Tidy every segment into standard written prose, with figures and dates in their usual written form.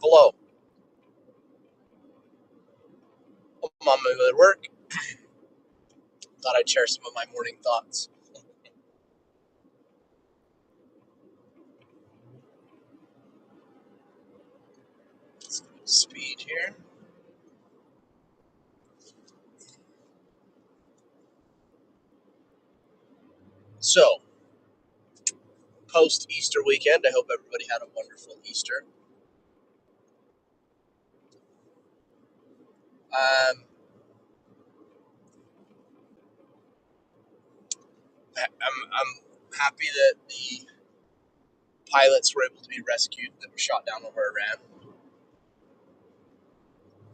Hello. I'm on my way to work. Thought I'd share some of my morning thoughts. Speed here. So, post Easter weekend, I hope everybody had a wonderful Easter. Um, I'm happy that the pilots were able to be rescued that were shot down over Iran.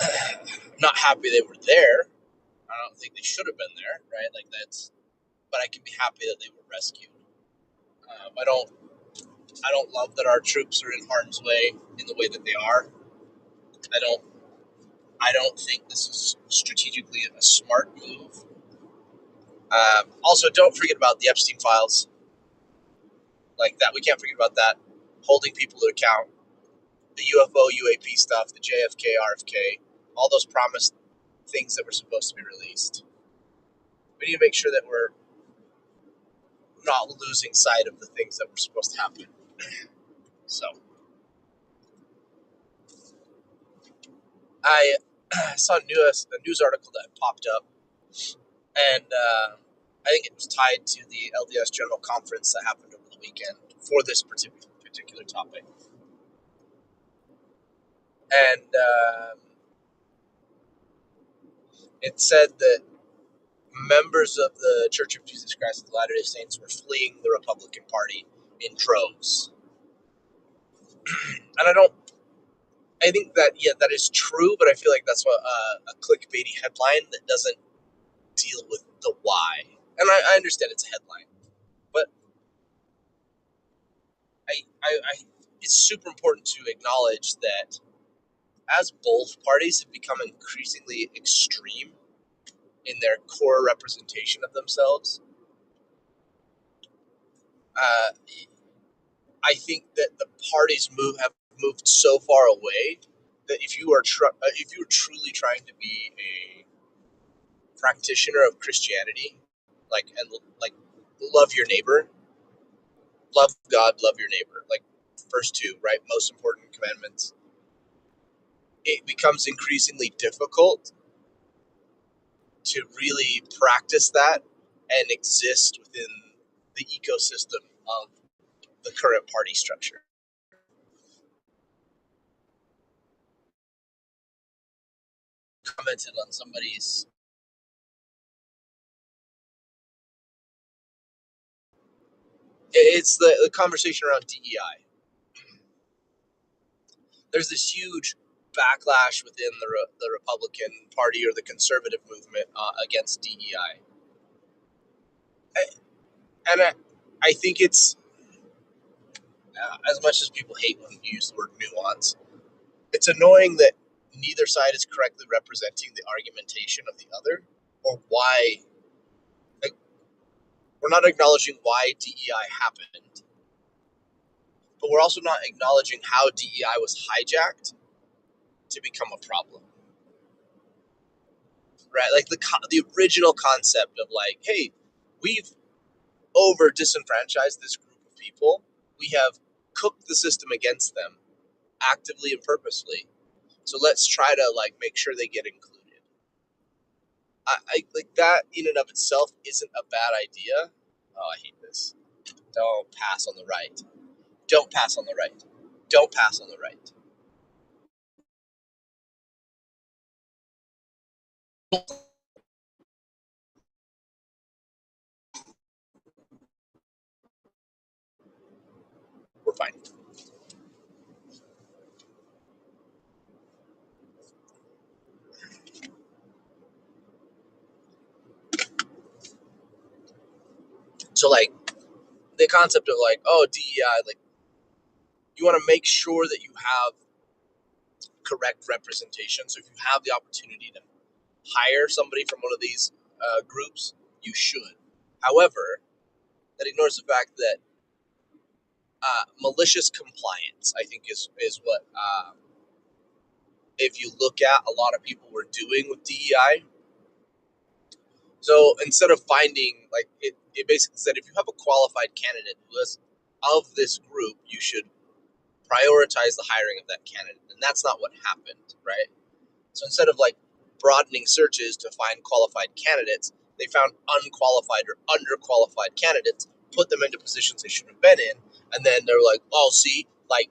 I'm not happy they were there. I don't think they should have been there, right? But I can be happy that they were rescued. I don't love that our troops are in harm's way in the way that they are. I don't, I don't think this is strategically a smart move. Also, don't forget about the Epstein files, like that. We can't forget about that. Holding people to account, the UFO, UAP stuff, the JFK, RFK, all those promised things that were supposed to be released. We need to make sure that we're not losing sight of the things that were supposed to happen. So, I saw a news article that popped up, and I think it was tied to the LDS General Conference that happened over the weekend for this particular topic. And it said that members of the Church of Jesus Christ of Latter-day Saints were fleeing the Republican Party in droves. And I think that, yeah, that is true, but I feel like that's a clickbaity headline that doesn't deal with the why. And I understand it's a headline, but it's super important to acknowledge that as both parties have become increasingly extreme in their core representation of themselves, uh, I think that the parties have moved so far away that if you are truly trying to be a practitioner of Christianity, like love your neighbor, love God, love your neighbor, like first two, right? Most important commandments. It becomes increasingly difficult to really practice that and exist within the ecosystem of the current party structure. Commented on somebody's. It's the conversation around DEI. There's this huge backlash within the Republican Party or the conservative movement against DEI. And I think it's, as much as people hate when you use the word nuance, it's annoying that neither side is correctly representing the argumentation of the other, or why, like, we're not acknowledging why DEI happened, but we're also not acknowledging how DEI was hijacked to become a problem. Right? Like the original concept of, like, hey, we've over disenfranchised this group of people. We have cooked the system against them actively and purposely. So let's try to, like, make sure they get included. I like that in and of itself isn't a bad idea. Oh, I hate this. Don't pass on the right. Don't pass on the right. Don't pass on the right. We're fine. So, like, the concept of, like, oh, DEI, like, you want to make sure that you have correct representation. So if you have the opportunity to hire somebody from one of these groups, you should. However, that ignores the fact that malicious compliance, I think, is what if you look at a lot of people were doing with DEI. So instead of finding, like, it basically said if you have a qualified candidate who is of this group, you should prioritize the hiring of that candidate. And that's not what happened, right? So instead of like broadening searches to find qualified candidates, they found unqualified or underqualified candidates, put them into positions they shouldn't have been in, and then they're like, oh, see, like,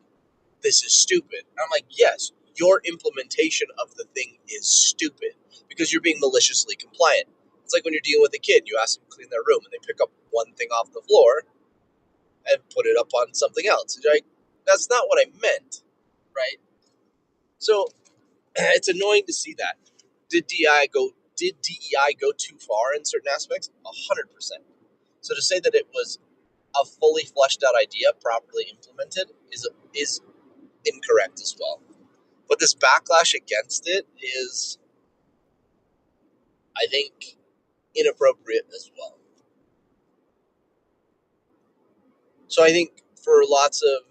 this is stupid. And I'm like, yes, your implementation of the thing is stupid because you're being maliciously compliant. It's like when you're dealing with a kid, you ask them to clean their room and they pick up one thing off the floor and put it up on something else. And you're like, that's not what I meant, right? So it's annoying to see that. Did DEI go too far in certain aspects? 100%. So to say that it was a fully fleshed out idea, properly implemented, is incorrect as well. But this backlash against it is, I think, inappropriate as well. So I think for lots of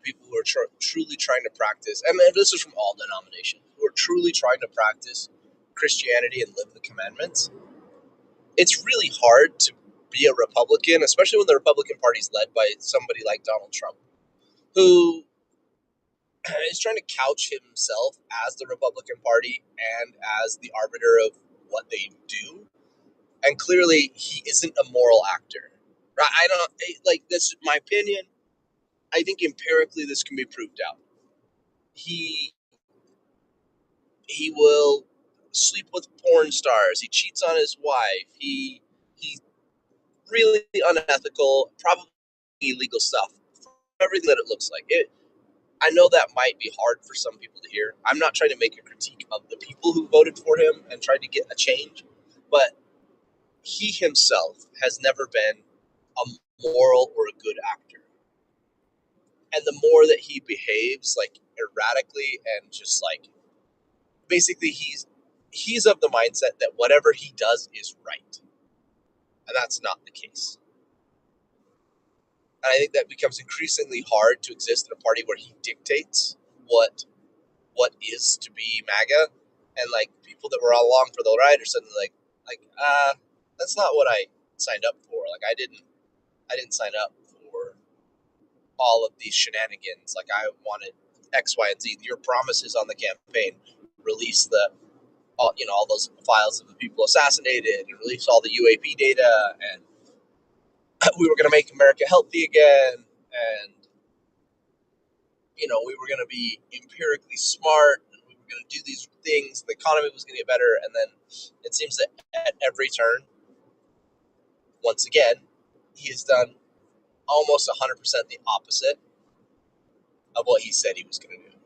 people who are truly trying to practice, and this is from all denominations, who are truly trying to practice Christianity and live the commandments, it's really hard to be a Republican, especially when the Republican Party is led by somebody like Donald Trump, who is trying to couch himself as the Republican Party and as the arbiter of what they do. And clearly, he isn't a moral actor. Right? I don't like this. Is my opinion. I think empirically this can be proved out. He he will sleep with porn stars. He cheats on his wife. He's really unethical, probably illegal stuff. Everything that it looks like. I know that might be hard for some people to hear. I'm not trying to make a critique of the people who voted for him and tried to get a change, but he himself has never been a moral or a good actor. And the more that he behaves like erratically and just like basically he's of the mindset that whatever he does is right. And that's not the case. And I think that becomes increasingly hard to exist in a party where he dictates what is to be MAGA, and like people that were all along for the ride are suddenly like that's not what I signed up for. Like I didn't sign up for all of these shenanigans. Like I wanted X, Y, and Z. Your promises on the campaign, release all those files of the people assassinated, and release all the UAP data, and we were going to make America healthy again, and we were going to be empirically smart, and we were going to do these things. The economy was going to get better, and then it seems that at every turn, once again, he has done almost 100% the opposite of what he said he was going to do.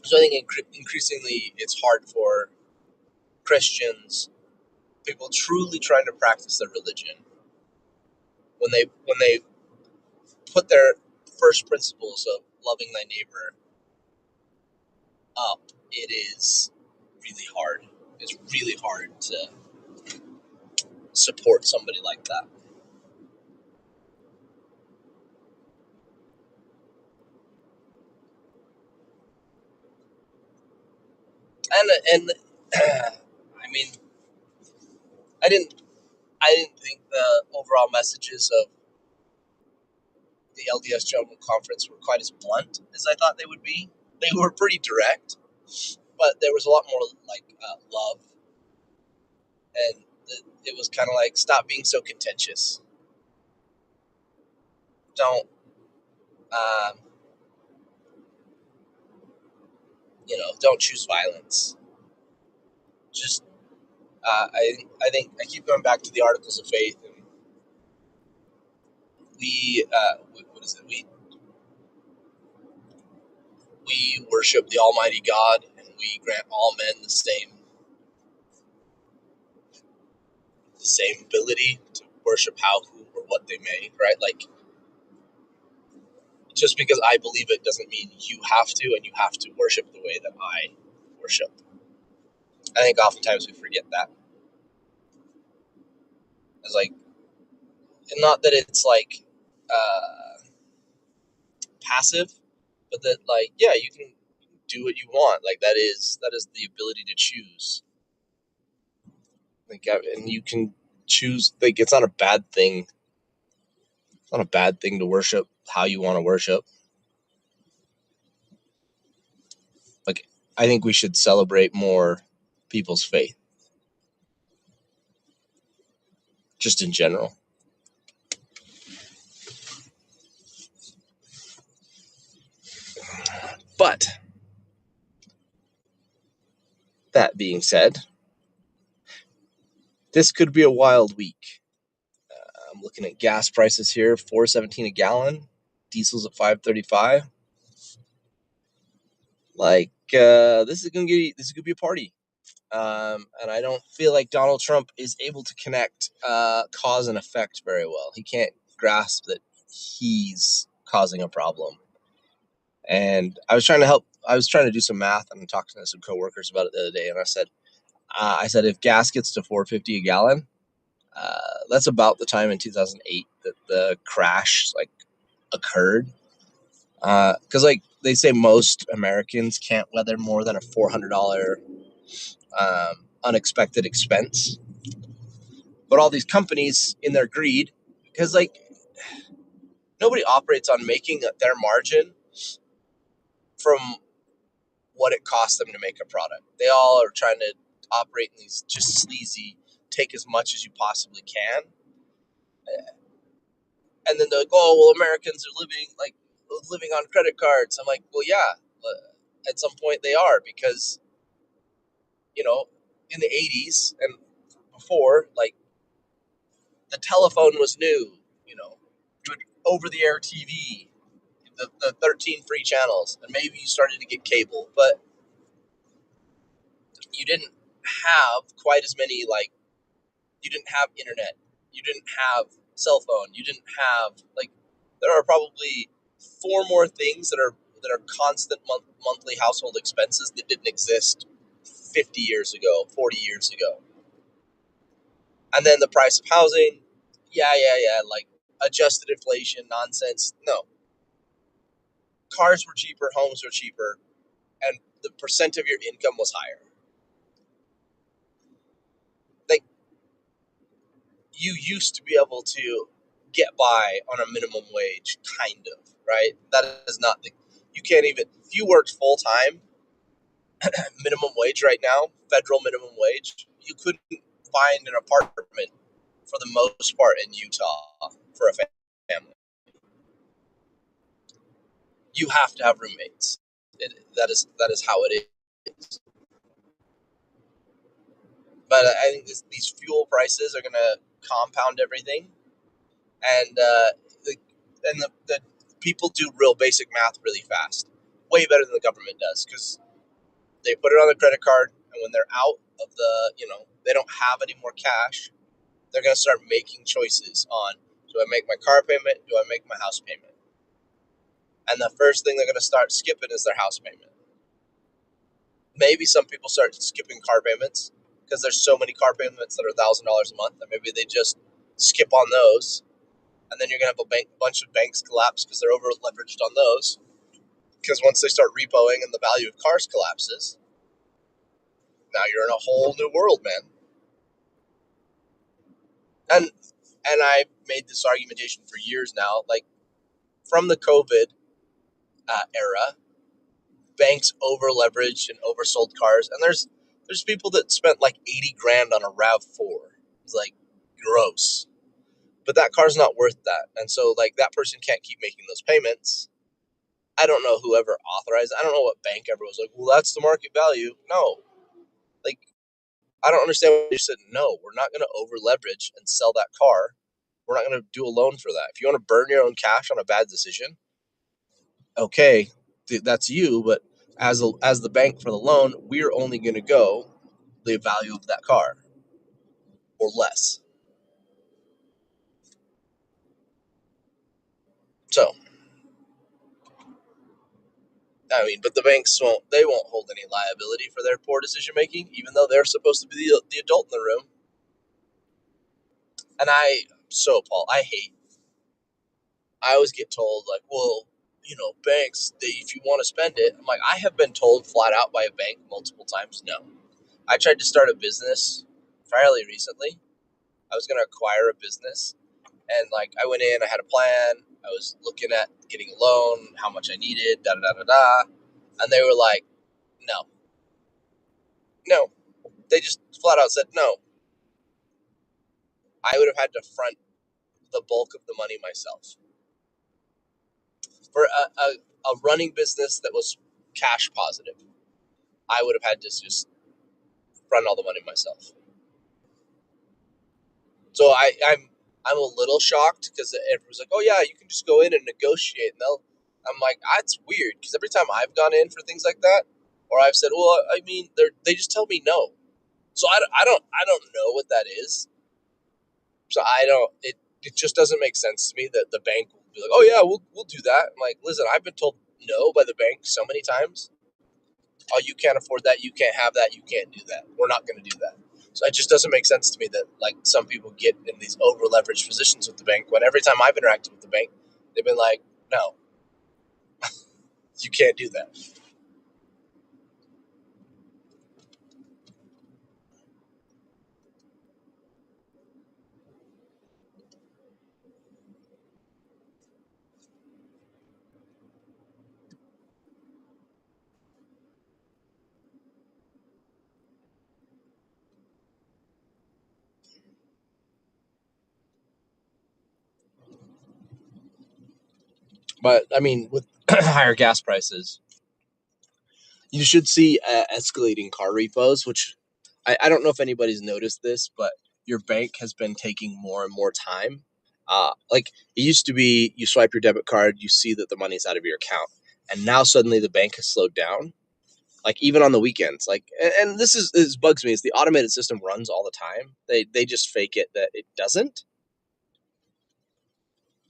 So I think increasingly it's hard for Christians, people truly trying to practice their religion, when they put their first principles of loving thy neighbor up, it is really hard. It's really hard to support somebody like that. And I mean, I didn't I didn't think the overall messages of the LDS General Conference were quite as blunt as I thought they would be. They were pretty direct, but there was a lot more like love, and it was kind of like, stop being so contentious. Don't um, don't choose violence. Just I think I keep going back to the Articles of Faith, and what is it? We worship the Almighty God, and we grant all men the same ability to worship how, who, or what they may. Right? Like, just because I believe it doesn't mean you have to, and you have to worship the way that I worship. I think oftentimes we forget that. It's like, and not that it's like. passive, but that like yeah, you can do what you want. Like that is the ability to choose. Like and you can choose. Like it's not a bad thing. It's not a bad thing to worship how you want to worship. Like I think we should celebrate more people's faith, just in general. But that being said, this could be a wild week. I'm looking at gas prices here: $4.17 a gallon. Diesel's at $5.35. Like this is gonna be a party. And I don't feel like Donald Trump is able to connect cause and effect very well. He can't grasp that he's causing a problem. And I was trying to help. I was trying to do some math and talking to some coworkers about it the other day. And I said, if gas gets to $4.50 a gallon, that's about the time in 2008 that the crash like occurred. Because like they say, most Americans can't weather more than a $400 unexpected expense. But all these companies, in their greed, because like nobody operates on making their margin from what it costs them to make a product. They all are trying to operate in these just sleazy, take as much as you possibly can. And then they're like, oh, well, Americans are living on credit cards. I'm like, well, yeah, at some point they are, because, in the 80s and before, like the telephone was new, you would over the air TV, the 13 free channels, and maybe you started to get cable, but you didn't have quite as many, like, you didn't have internet, you didn't have cell phone, you didn't have, like, there are probably four more things that are constant monthly household expenses that didn't exist 50 years ago, 40 years ago. And then the price of housing, yeah, like adjusted inflation nonsense. No, cars were cheaper, homes were cheaper, and the percent of your income was higher. Like, you used to be able to get by on a minimum wage, kind of, right? That is not the, you can't even, if you worked full time, minimum wage right now, federal minimum wage, you couldn't find an apartment for the most part in Utah for a family. You have to have roommates. That is how it is. But I think these fuel prices are going to compound everything, and the people do real basic math really fast, way better than the government does, because they put it on the credit card, and when they're out of they don't have any more cash, they're going to start making choices on, do I make my car payment? Do I make my house payment? And the first thing they're going to start skipping is their house payment. Maybe some people start skipping car payments because there's so many car payments that are $1,000 a month that maybe they just skip on those. And then you're going to have a bunch of banks collapse because they're over leveraged on those. Because once they start repoing and the value of cars collapses, now you're in a whole new world, man. And I've made this argumentation for years now. Like, from the COVID era, banks over leveraged and oversold cars, and there's people that spent like 80 grand on a RAV4. It's like gross, but that car's not worth that, and so like that person can't keep making those payments. I don't know whoever authorized it. I don't know what bank ever was like, well, that's the market value. No, like, I don't understand why you said no. We're not going to over leverage and sell that car. We're not going to do a loan for that. If you want to burn your own cash on a bad decision, okay, that's you. But as the bank for the loan, we're only going to go the value of that car or less. So, I mean, but the banks won't hold any liability for their poor decision making, even though they're supposed to be the adult in the room. And I always get told, like, well, banks, if you want to spend it. I'm like, I have been told flat out by a bank multiple times, no. I tried to start a business fairly recently. I was going to acquire a business, and like I went in, I had a plan. I was looking at getting a loan, how much I needed, da da da da da, and they were like, no, no. They just flat out said no. I would have had to front the bulk of the money myself for a running business that was cash positive. I would have had to just front all the money myself. So I'm a little shocked because everyone's like, oh yeah, you can just go in and negotiate, and I'm like, that's weird because every time I've gone in for things like that, or I've said, well, I mean, they just tell me no. So I don't know what that is. So I don't. It just doesn't make sense to me that the bank will be like, oh yeah, we'll do that. I'm like, listen, I've been told no by the bank so many times. Oh, you can't afford that. You can't have that. You can't do that. We're not going to do that. So it just doesn't make sense to me that like some people get in these over leveraged positions with the bank when every time I've interacted with the bank, they've been like, no, you can't do that. But I mean, with higher gas prices, you should see escalating car repos, which I don't know if anybody's noticed this, but your bank has been taking more and more time. Like it used to be, you swipe your debit card, you see that the money's out of your account, and now suddenly the bank has slowed down. Like even on the weekends, like, and this bugs me is the automated system runs all the time. They just fake it that it doesn't,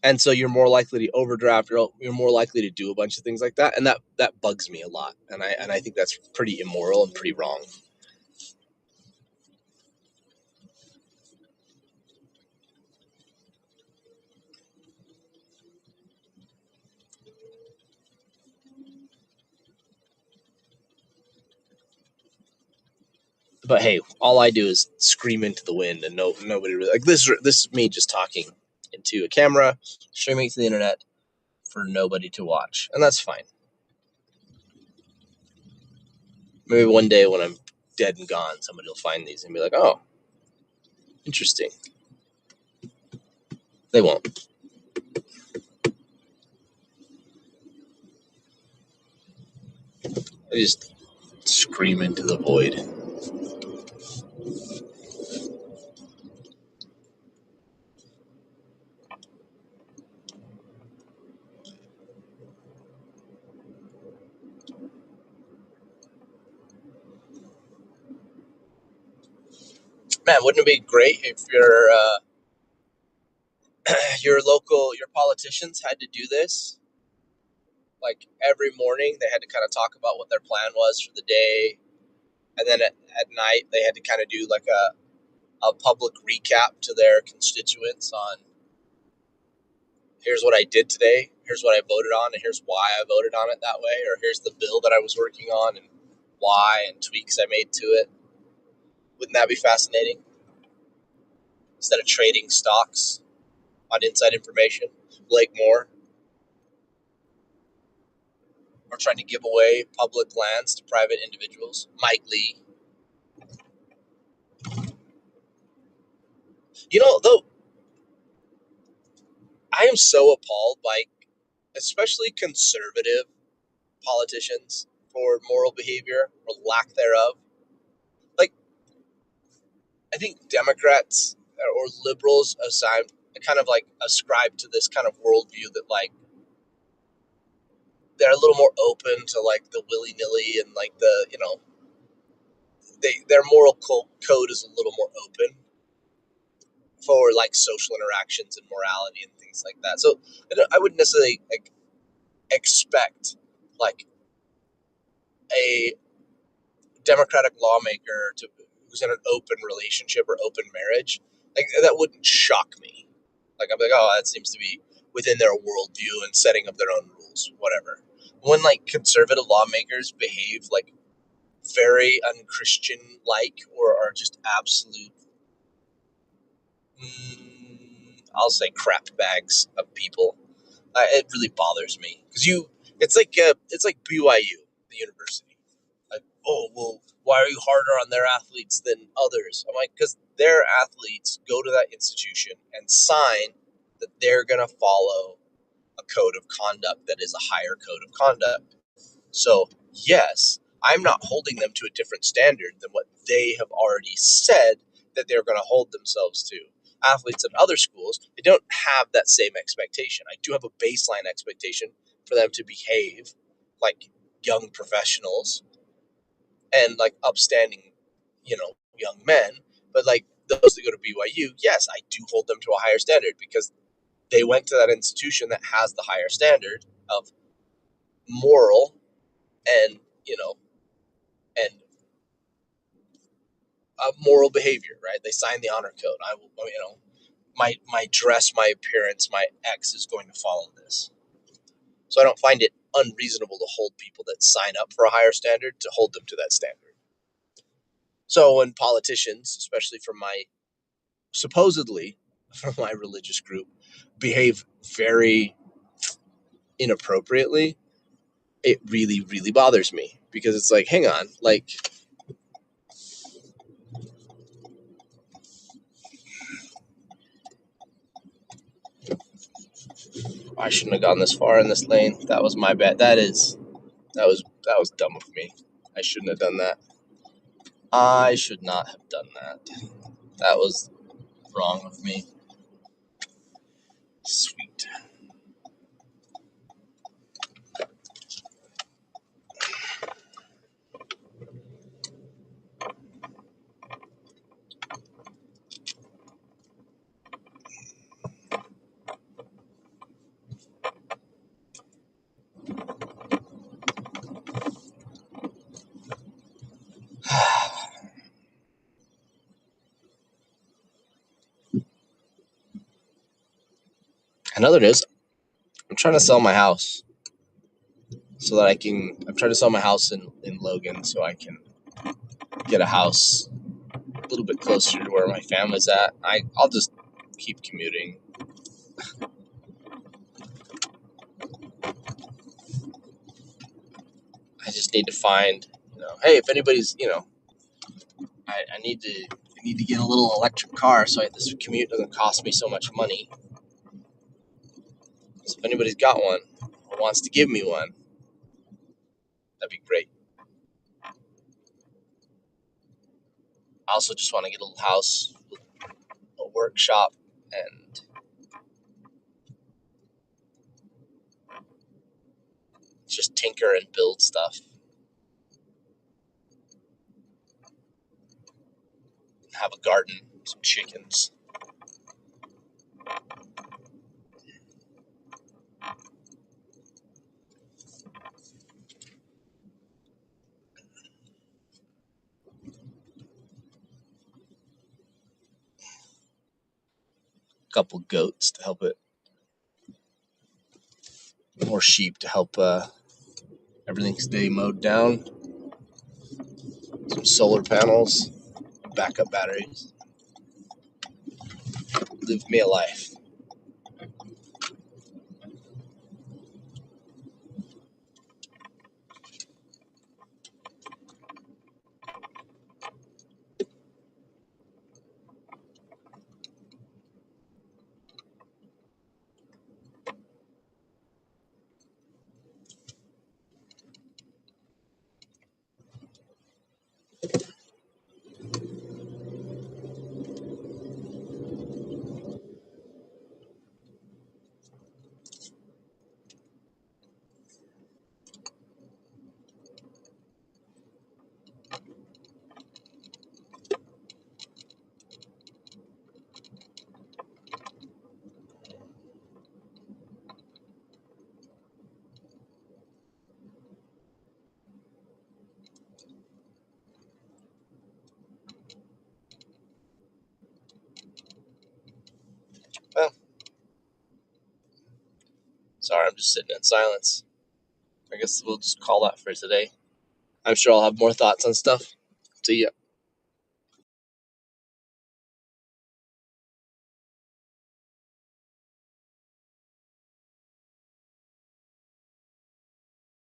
and so you're more likely to overdraft. You're more likely to do a bunch of things like that, and that bugs me a lot. And I think that's pretty immoral and pretty wrong. But hey, all I do is scream into the wind, and nobody really like this. This is me just talking into a camera, streaming to the internet for nobody to watch, and that's fine. Maybe one day when I'm dead and gone, somebody will find these and be like, "Oh, interesting." They won't. I just scream into the void. Man, wouldn't it be great if your politicians had to do this? Like every morning, they had to kind of talk about what their plan was for the day, and then at night they had to kind of do like a public recap to their constituents on here's what I did today, here's what I voted on, and here's why I voted on it that way, or here's the bill that I was working on and why and tweaks I made to it. Wouldn't that be fascinating? Instead of trading stocks on inside information, Blake Moore, or trying to give away public lands to private individuals, Mike Lee. Though, I am so appalled by especially conservative politicians for moral behavior or lack thereof. Like, I think Democrats or liberals aside kind of like ascribe to this kind of worldview that like they're a little more open to like the willy nilly and like their moral code is a little more open for like social interactions and morality and things like that. So I wouldn't necessarily like expect like a Democratic lawmaker who's in an open relationship or open marriage. Like that wouldn't shock me. Like I'm like, oh, that seems to be within their worldview and setting up their own rules. schools, whatever. When like conservative lawmakers behave like very unchristian like, or are just absolute, I'll say crap bags of people, it really bothers me because it's like BYU, the university. Like, oh well, why are you harder on their athletes than others? I'm like, because their athletes go to that institution and sign that they're gonna follow a code of conduct that is a higher code of conduct. So yes, I'm not holding them to a different standard than what they have already said that they're going to hold themselves to. Athletes at other schools, they don't have that same expectation. I do have a baseline expectation for them to behave like young professionals and like upstanding, young men. But like those that go to BYU, yes, I do hold them to a higher standard because they went to that institution that has the higher standard of moral and and moral behavior, right? They sign the honor code. I will, my dress, my appearance, my ex is going to follow this. So I don't find it unreasonable to hold people that sign up for a higher standard to hold them to that standard. So when politicians, especially from my supposedly from my religious group, behave very inappropriately, it really, really bothers me because it's like, hang on, like I shouldn't have gone this far in this lane. That was my bad. That was dumb of me. I shouldn't have done that. I should not have done that. That was wrong of me. Sweet. Another is I'm trying to sell my house so that I'm trying to sell my house in Logan so I can get a house a little bit closer to where my family's at. I'll just keep commuting. I just need to find, hey, if anybody's, I need to get a little electric car so this commute doesn't cost me so much money. So if anybody's got one or wants to give me one, that'd be great. I also just want to get a little house, a workshop, and just tinker and build stuff. Have a garden, some chickens. A couple goats to help it. More sheep to help everything stay mowed down. Some solar panels, backup batteries. Live me a life. Sorry, I'm just sitting in silence. I guess we'll just call that for today. I'm sure I'll have more thoughts on stuff. See ya.